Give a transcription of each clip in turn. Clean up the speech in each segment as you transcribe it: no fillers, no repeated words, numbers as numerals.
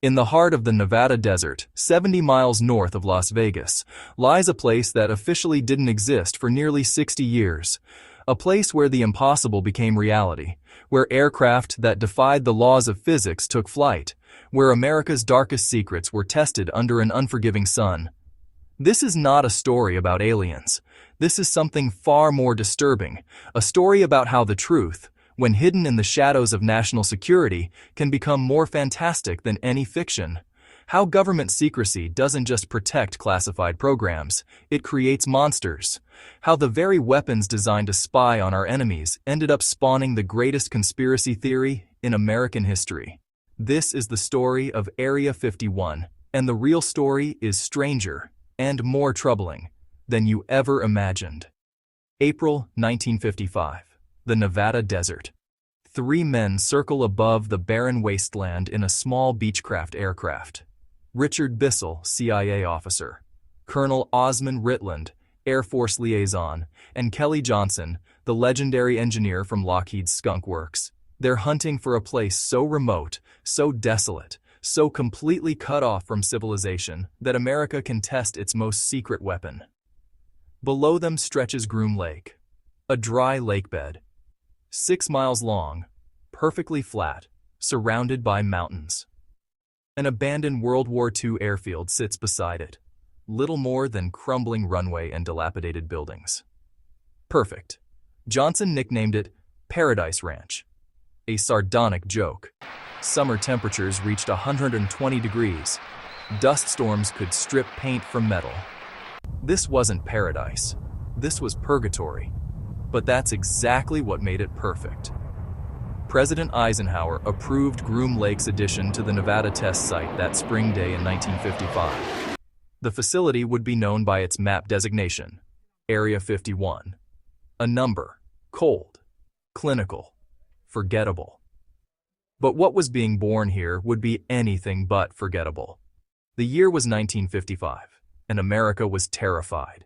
In the heart of the Nevada desert, 70 miles north of Las Vegas, lies a place that officially didn't exist for nearly 60 years. A place where the impossible became reality, where aircraft that defied the laws of physics took flight, where America's darkest secrets were tested under an unforgiving sun. This is not a story about aliens. This is something far more disturbing, a story about how the truth, when hidden in the shadows of national security, can become more fantastic than any fiction. How government secrecy doesn't just protect classified programs, it creates monsters. How the very weapons designed to spy on our enemies ended up spawning the greatest conspiracy theory in American history. This is the story of Area 51, and the real story is stranger and more troubling than you ever imagined. April 1955. The Nevada desert. 3 men circle above the barren wasteland in a small Beechcraft aircraft. Richard Bissell, CIA officer, Colonel Osmond Ritland, Air Force liaison, and Kelly Johnson, the legendary engineer from Lockheed's Skunk Works. They're hunting for a place so remote, so desolate, so completely cut off from civilization that America can test its most secret weapon. Below them stretches Groom Lake, a dry lakebed, 6 miles long, perfectly flat, surrounded by mountains. An abandoned World War II airfield sits beside it, little more than crumbling runway and dilapidated buildings. Perfect. Johnson nicknamed it Paradise Ranch, a sardonic joke. Summer temperatures reached 120 degrees. Dust storms could strip paint from metal. This wasn't paradise. This was purgatory. But that's exactly what made it perfect. President Eisenhower approved Groom Lake's addition to the Nevada test site that spring day in 1955. The facility would be known by its map designation, Area 51. A number, cold, clinical, forgettable. But what was being born here would be anything but forgettable. The year was 1955, and America was terrified.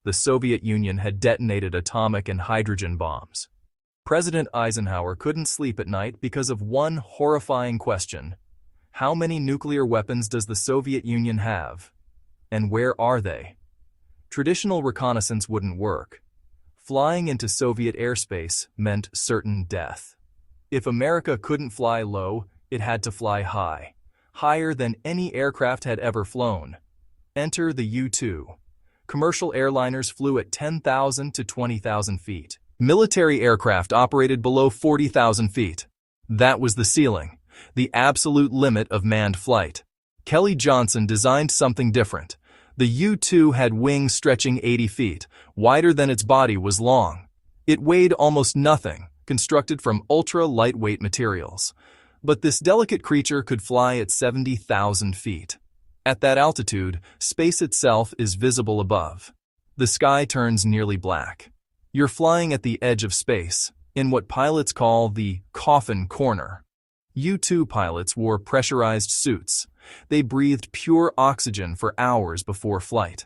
The Soviet Union had detonated atomic and hydrogen bombs. President Eisenhower couldn't sleep at night because of one horrifying question. How many nuclear weapons does the Soviet Union have? And where are they? Traditional reconnaissance wouldn't work. Flying into Soviet airspace meant certain death. If America couldn't fly low, it had to fly high, higher than any aircraft had ever flown. Enter the U-2. Commercial airliners flew at 10,000 to 20,000 feet. Military aircraft operated below 40,000 feet. That was the ceiling, the absolute limit of manned flight. Kelly Johnson designed something different. The U-2 had wings stretching 80 feet, wider than its body was long. It weighed almost nothing, constructed from ultra-lightweight materials. But this delicate creature could fly at 70,000 feet. At that altitude, space itself is visible above. The sky turns nearly black. You're flying at the edge of space, in what pilots call the coffin corner. U-2 pilots wore pressurized suits. They breathed pure oxygen for hours before flight.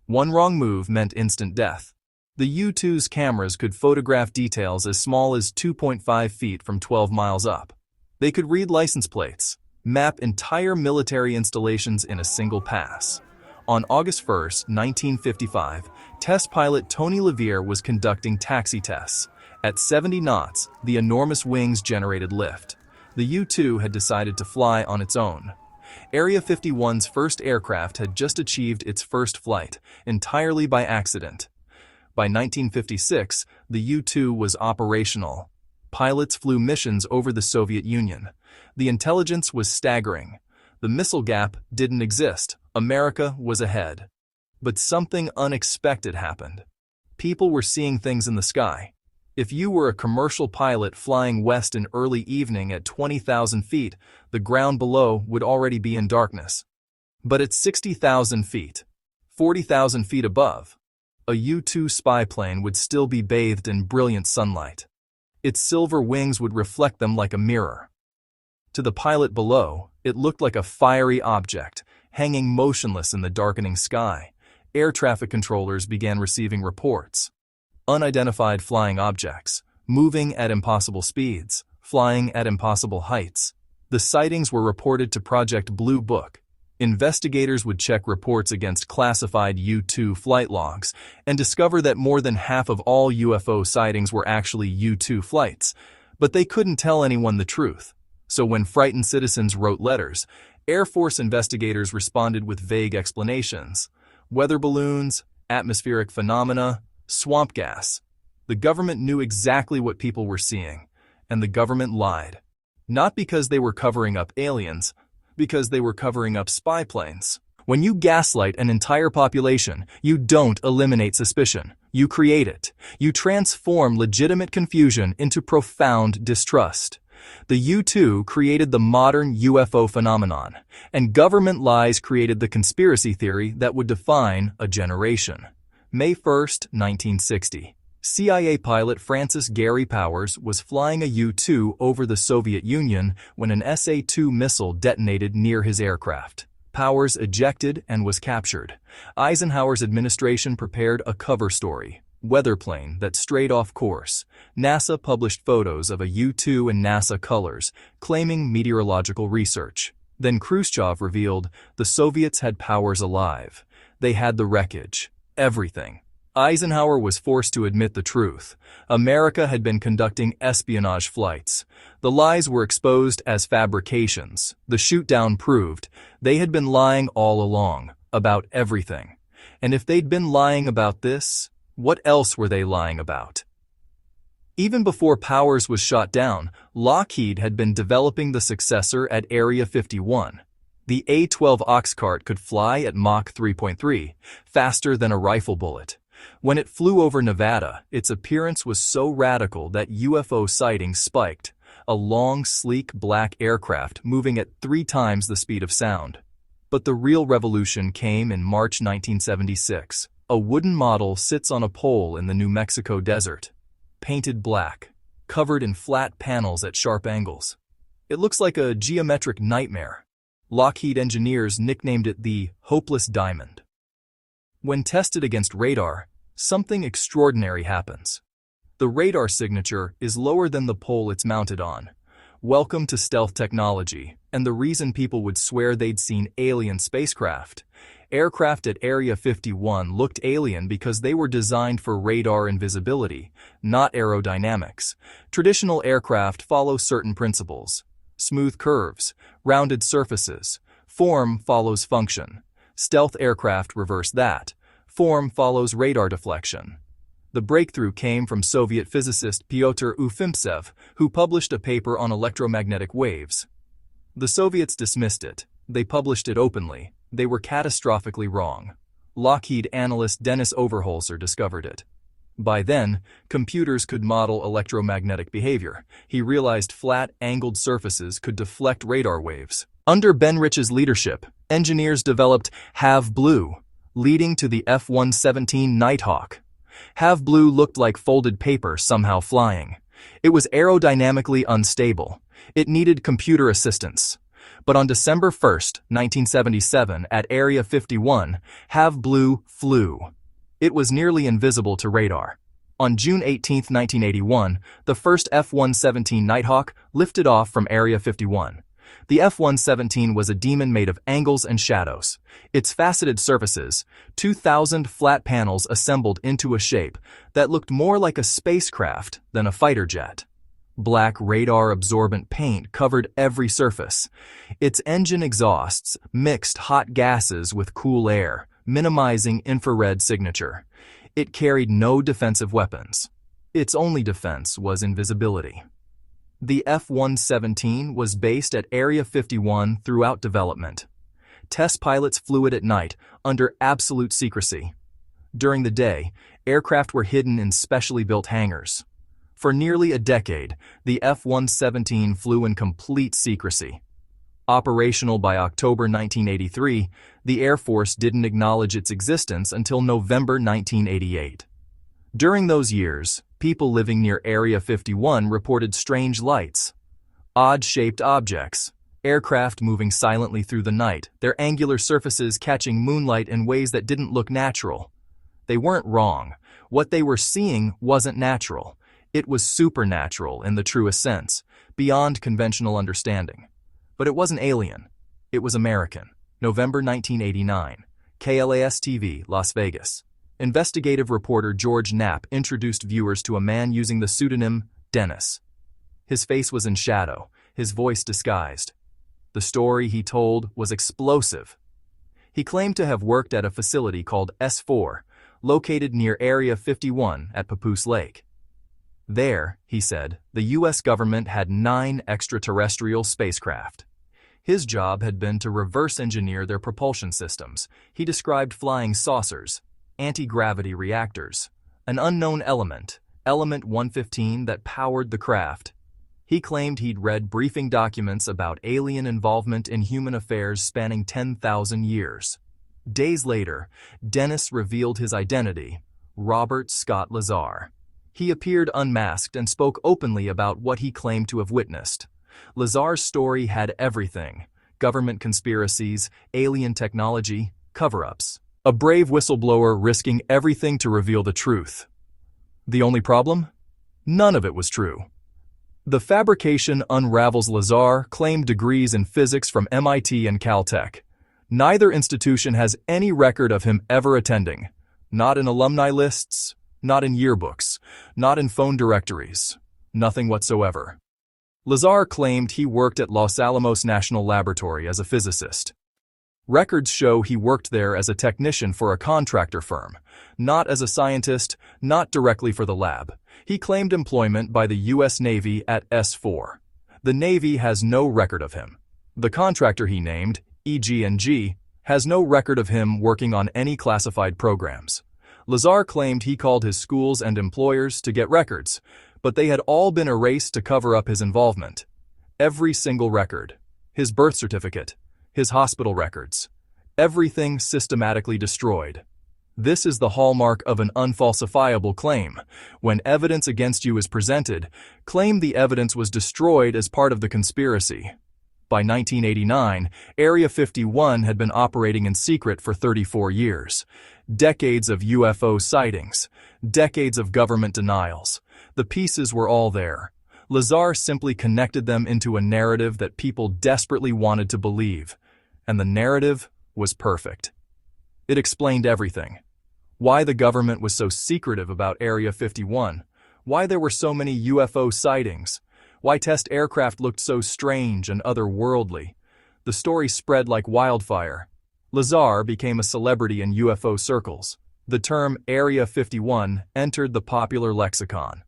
One wrong move meant instant death. The U-2's cameras could photograph details as small as 2.5 feet from 12 miles up. They could read license plates, map entire military installations in a single pass. On August 1, 1955, test pilot Tony LeVier was conducting taxi tests. At 70 knots, the enormous wings generated lift. The U-2 had decided to fly on its own. Area 51's first aircraft had just achieved its first flight, entirely by accident. By 1956, the U-2 was operational. Pilots flew missions over the Soviet Union. The intelligence was staggering. The missile gap didn't exist. America was ahead. But something unexpected happened. People were seeing things in the sky. If you were a commercial pilot flying west in early evening at 20,000 feet, the ground below would already be in darkness. But at 60,000 feet, 40,000 feet above, a U-2 spy plane would still be bathed in brilliant sunlight. Its silver wings would reflect them like a mirror. To the pilot below, it looked like a fiery object, hanging motionless in the darkening sky. Air traffic controllers began receiving reports. Unidentified flying objects, moving at impossible speeds, flying at impossible heights. The sightings were reported to Project Blue Book. Investigators would check reports against classified U-2 flight logs and discover that more than half of all UFO sightings were actually U-2 flights, but they couldn't tell anyone the truth. So when frightened citizens wrote letters, Air Force investigators responded with vague explanations. Weather balloons, atmospheric phenomena, swamp gas. The government knew exactly what people were seeing, and the government lied. Not because they were covering up aliens, because they were covering up spy planes. When you gaslight an entire population, you don't eliminate suspicion. You create it. You transform legitimate confusion into profound distrust. The U-2 created the modern UFO phenomenon, and government lies created the conspiracy theory that would define a generation. May 1, 1960. CIA pilot Francis Gary Powers was flying a U-2 over the Soviet Union when an SA-2 missile detonated near his aircraft. Powers ejected and was captured. Eisenhower's administration prepared a cover story, weather plane that strayed off course. NASA published photos of a U-2 in NASA colors, claiming meteorological research. Then Khrushchev revealed the Soviets had Powers alive. They had the wreckage. Everything. Eisenhower was forced to admit the truth. America had been conducting espionage flights. The lies were exposed as fabrications. The shoot-down proved they had been lying all along, about everything. And if they'd been lying about this, what else were they lying about? Even before Powers was shot down, Lockheed had been developing the successor at Area 51. The A-12 Oxcart could fly at Mach 3.3, faster than a rifle bullet. When it flew over Nevada, its appearance was so radical that UFO sightings spiked, a long, sleek black aircraft moving at 3 times the speed of sound. But the real revolution came in March 1976. A wooden model sits on a pole in the New Mexico desert, painted black, covered in flat panels at sharp angles. It looks like a geometric nightmare. Lockheed engineers nicknamed it the Hopeless Diamond. When tested against radar, something extraordinary happens. The radar signature is lower than the pole it's mounted on. Welcome to stealth technology, and the reason people would swear they'd seen alien spacecraft. Aircraft at Area 51 looked alien because they were designed for radar invisibility, not aerodynamics. Traditional aircraft follow certain principles. Smooth curves, rounded surfaces. Form follows function. Stealth aircraft reverse that. Form follows radar deflection. The breakthrough came from Soviet physicist Pyotr Ufimtsev, who published a paper on electromagnetic waves. The Soviets dismissed it. They published it openly. They were catastrophically wrong. Lockheed analyst Dennis Overholser discovered it. By then, computers could model electromagnetic behavior. He realized flat, angled surfaces could deflect radar waves. Under Ben Rich's leadership, engineers developed Have Blue, leading to the F-117 Nighthawk. Have Blue looked like folded paper somehow flying. It was aerodynamically unstable. It needed computer assistance. But on December 1, 1977, at Area 51, Have Blue flew. It was nearly invisible to radar. On June 18, 1981, the first F-117 Nighthawk lifted off from Area 51. The F-117 was a demon made of angles and shadows. Its faceted surfaces, 2,000 flat panels assembled into a shape that looked more like a spacecraft than a fighter jet. Black radar-absorbent paint covered every surface. Its engine exhausts mixed hot gases with cool air, minimizing infrared signature. It carried no defensive weapons. Its only defense was invisibility. The F-117 was based at Area 51 throughout development. Test pilots flew it at night under absolute secrecy. During the day, aircraft were hidden in specially built hangars. For nearly a decade, the F-117 flew in complete secrecy. Operational by October 1983, the Air Force didn't acknowledge its existence until November 1988. During those years, people living near Area 51 reported strange lights, odd-shaped objects, aircraft moving silently through the night, their angular surfaces catching moonlight in ways that didn't look natural. They weren't wrong. What they were seeing wasn't natural. It was supernatural in the truest sense, beyond conventional understanding. But it wasn't alien. It was American. November 1989. KLAS-TV, Las Vegas. Investigative reporter George Knapp introduced viewers to a man using the pseudonym Dennis. His face was in shadow, his voice disguised. The story he told was explosive. He claimed to have worked at a facility called S4, located near Area 51 at Papoose Lake. There, he said, the U.S. government had 9 extraterrestrial spacecraft. His job had been to reverse engineer their propulsion systems. He described flying saucers, anti-gravity reactors, an unknown element, Element 115, that powered the craft. He claimed he'd read briefing documents about alien involvement in human affairs spanning 10,000 years. Days later, Dennis revealed his identity, Robert Scott Lazar. He appeared unmasked and spoke openly about what he claimed to have witnessed. Lazar's story had everything: government conspiracies, alien technology, cover-ups. A brave whistleblower risking everything to reveal the truth. The only problem? None of it was true. The fabrication unravels. Lazar claimed degrees in physics from MIT and Caltech. Neither institution has any record of him ever attending. Not in alumni lists, not in yearbooks, not in phone directories. Nothing whatsoever. Lazar claimed he worked at Los Alamos National Laboratory as a physicist. Records show he worked there as a technician for a contractor firm, not as a scientist, not directly for the lab. He claimed employment by the U.S. Navy at S4. The Navy has no record of him. The contractor he named, EG&G, has no record of him working on any classified programs. Lazar claimed he called his schools and employers to get records, but they had all been erased to cover up his involvement. Every single record, his birth certificate, his hospital records, everything systematically destroyed. This is the hallmark of an unfalsifiable claim. When evidence against you is presented, claim the evidence was destroyed as part of the conspiracy. By 1989, Area 51 had been operating in secret for 34 years. Decades of UFO sightings, decades of government denials. The pieces were all there. Lazar simply connected them into a narrative that people desperately wanted to believe. And the narrative was perfect. It explained everything. Why the government was so secretive about Area 51, why there were so many UFO sightings, why test aircraft looked so strange and otherworldly. The story spread like wildfire. Lazar became a celebrity in UFO circles. The term Area 51 entered the popular lexicon.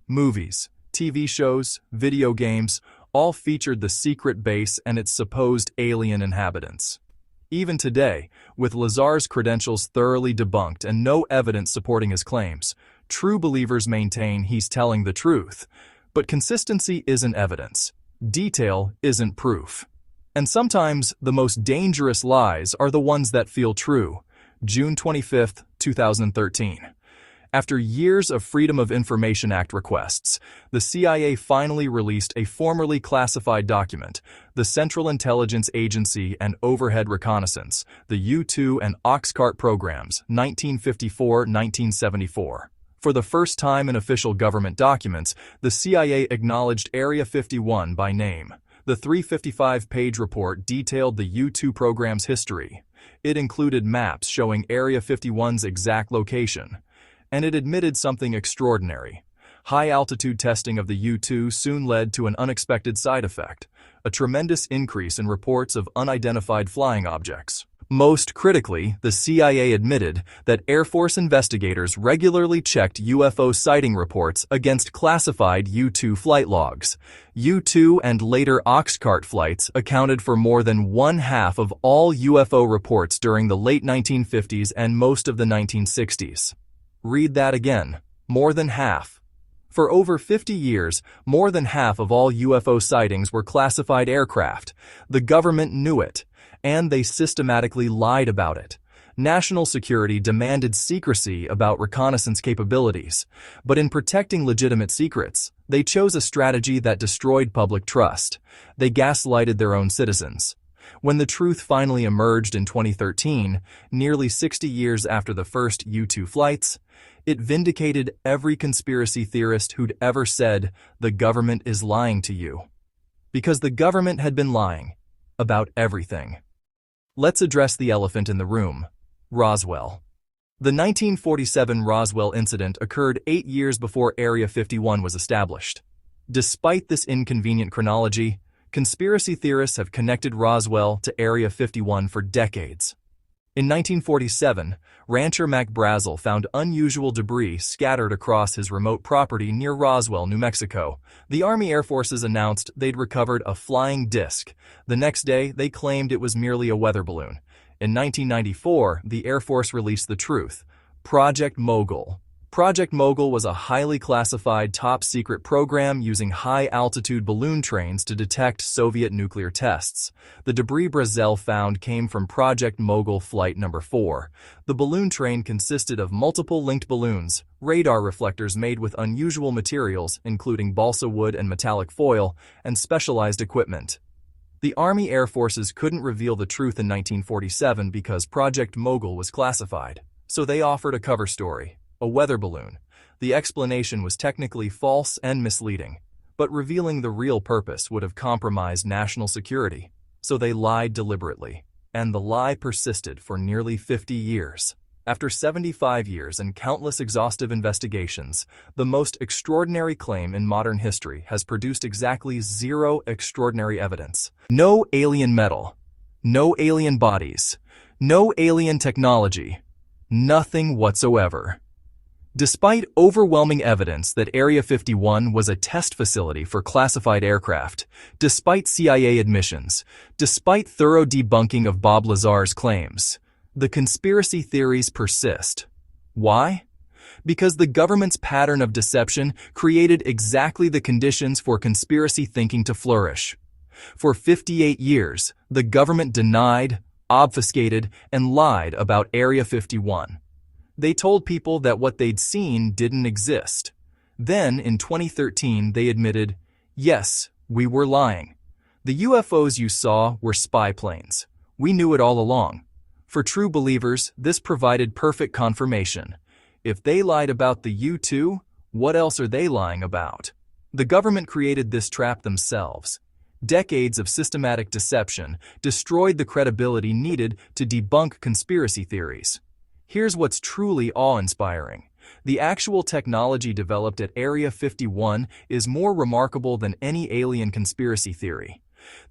Movies, TV shows, video games, all featured the secret base and its supposed alien inhabitants. Even today, with Lazar's credentials thoroughly debunked and no evidence supporting his claims, true believers maintain he's telling the truth. But consistency isn't evidence. Detail isn't proof. And sometimes the most dangerous lies are the ones that feel true. June 25, 2013. After years of Freedom of Information Act requests, the CIA finally released a formerly classified document, the Central Intelligence Agency and Overhead Reconnaissance, the U-2 and Oxcart programs, 1954-1974. For the first time in official government documents, the CIA acknowledged Area 51 by name. The 355-page report detailed the U-2 program's history. It included maps showing Area 51's exact location. And it admitted something extraordinary. High-altitude testing of the U-2 soon led to an unexpected side effect, a tremendous increase in reports of unidentified flying objects. Most critically, the CIA admitted that Air Force investigators regularly checked UFO sighting reports against classified U-2 flight logs. U-2 and later Oxcart flights accounted for more than one-half of all UFO reports during the late 1950s and most of the 1960s. Read that again. More than half. For over 50 years, more than half of all UFO sightings were classified aircraft. The government knew it, and they systematically lied about it. National security demanded secrecy about reconnaissance capabilities, but in protecting legitimate secrets, they chose a strategy that destroyed public trust. They gaslighted their own citizens. When the truth finally emerged in 2013, nearly 60 years after the first U-2 flights, it vindicated every conspiracy theorist who'd ever said, "The government is lying to you." Because the government had been lying about everything. Let's address the elephant in the room, Roswell. The 1947 Roswell incident occurred 8 years before Area 51 was established. Despite this inconvenient chronology, conspiracy theorists have connected Roswell to Area 51 for decades. In 1947, rancher Mac Brazel found unusual debris scattered across his remote property near Roswell, New Mexico. The Army Air Forces announced they'd recovered a flying disc. The next day, they claimed it was merely a weather balloon. In 1994, the Air Force released the truth: Project Mogul. Project Mogul was a highly classified top-secret program using high-altitude balloon trains to detect Soviet nuclear tests. The debris Brazel found came from Project Mogul Flight No. 4. The balloon train consisted of multiple linked balloons, radar reflectors made with unusual materials, including balsa wood and metallic foil, and specialized equipment. The Army Air Forces couldn't reveal the truth in 1947 because Project Mogul was classified, so they offered a cover story: a weather balloon. The explanation was technically false and misleading, but revealing the real purpose would have compromised national security, so they lied deliberately, and the lie persisted for nearly 50 years. After 75 years and countless exhaustive investigations, the most extraordinary claim in modern history has produced exactly 0 extraordinary evidence. No alien metal, no alien bodies, no alien technology, nothing whatsoever. Despite overwhelming evidence that Area 51 was a test facility for classified aircraft, despite CIA admissions, despite thorough debunking of Bob Lazar's claims, the conspiracy theories persist. Why? Because the government's pattern of deception created exactly the conditions for conspiracy thinking to flourish. For 58 years, the government denied, obfuscated, and lied about Area 51. They told people that what they'd seen didn't exist. Then, in 2013, they admitted, yes, we were lying. The UFOs you saw were spy planes. We knew it all along. For true believers, this provided perfect confirmation. If they lied about the U-2, what else are they lying about? The government created this trap themselves. Decades of systematic deception destroyed the credibility needed to debunk conspiracy theories. Here's what's truly awe-inspiring. The actual technology developed at Area 51 is more remarkable than any alien conspiracy theory.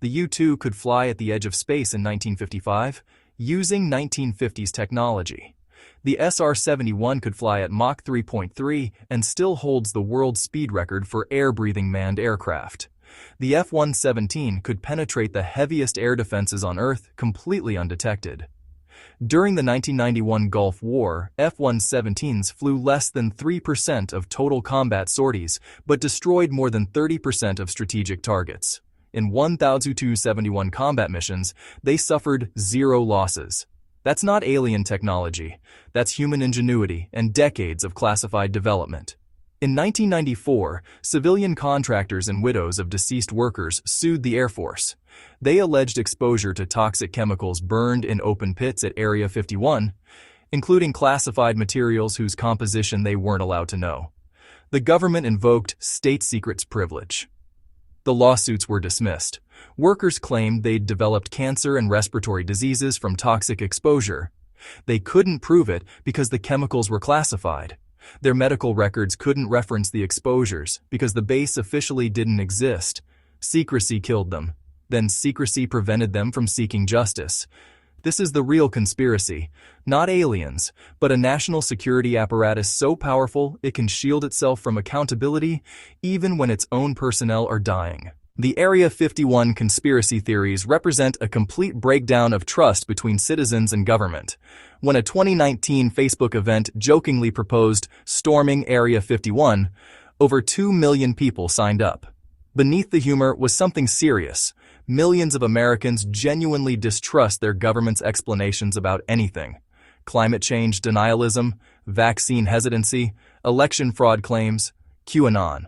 The U-2 could fly at the edge of space in 1955, using 1950s technology. The SR-71 could fly at Mach 3.3 and still holds the world speed record for air-breathing manned aircraft. The F-117 could penetrate the heaviest air defenses on Earth completely undetected. During the 1991 Gulf War, F-117s flew less than 3% of total combat sorties, but destroyed more than 30% of strategic targets. In 1,271 combat missions, they suffered 0 losses. That's not alien technology. That's human ingenuity and decades of classified development. In 1994, civilian contractors and widows of deceased workers sued the Air Force. They alleged exposure to toxic chemicals burned in open pits at Area 51, including classified materials whose composition they weren't allowed to know. The government invoked state secrets privilege. The lawsuits were dismissed. Workers claimed they'd developed cancer and respiratory diseases from toxic exposure. They couldn't prove it because the chemicals were classified. Their medical records couldn't reference the exposures because the base officially didn't exist. Secrecy killed them. Then secrecy prevented them from seeking justice. This is the real conspiracy, not aliens, but a national security apparatus so powerful it can shield itself from accountability even when its own personnel are dying. The Area 51 conspiracy theories represent a complete breakdown of trust between citizens and government. When a 2019 Facebook event jokingly proposed storming Area 51, over 2 million people signed up. Beneath the humor was something serious. Millions of Americans genuinely distrust their government's explanations about anything. Climate change denialism, vaccine hesitancy, election fraud claims, QAnon.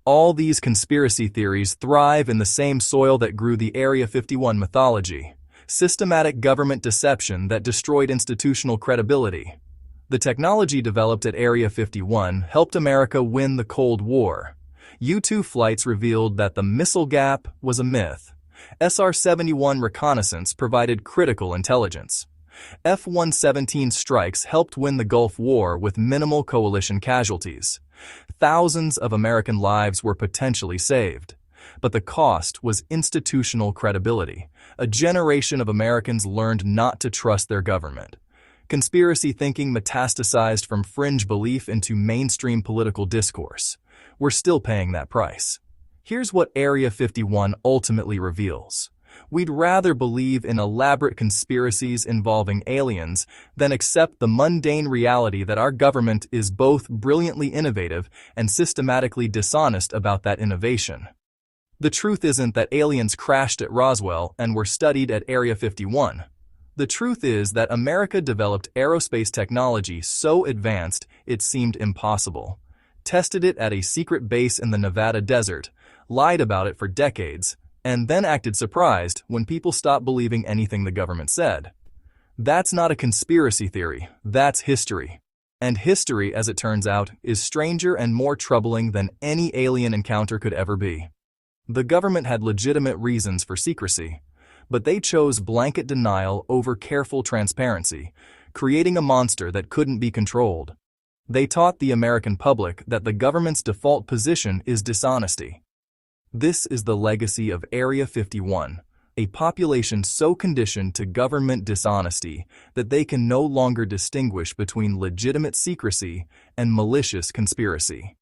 All these conspiracy theories thrive in the same soil that grew the Area 51 mythology. Systematic government deception that destroyed institutional credibility. The technology developed at Area 51 helped America win the Cold War. U-2 flights revealed that the missile gap was a myth. SR-71 reconnaissance provided critical intelligence. F-117 strikes helped win the Gulf War with minimal coalition casualties. Thousands of American lives were potentially saved. But the cost was institutional credibility. A generation of Americans learned not to trust their government. Conspiracy thinking metastasized from fringe belief into mainstream political discourse. We're still paying that price. Here's what Area 51 ultimately reveals. We'd rather believe in elaborate conspiracies involving aliens than accept the mundane reality that our government is both brilliantly innovative and systematically dishonest about that innovation. The truth isn't that aliens crashed at Roswell and were studied at Area 51. The truth is that America developed aerospace technology so advanced it seemed impossible, tested it at a secret base in the Nevada desert, lied about it for decades, and then acted surprised when people stopped believing anything the government said. That's not a conspiracy theory, that's history. And history, as it turns out, is stranger and more troubling than any alien encounter could ever be. The government had legitimate reasons for secrecy, but they chose blanket denial over careful transparency, creating a monster that couldn't be controlled. They taught the American public that the government's default position is dishonesty. This is the legacy of Area 51, a population so conditioned to government dishonesty that they can no longer distinguish between legitimate secrecy and malicious conspiracy.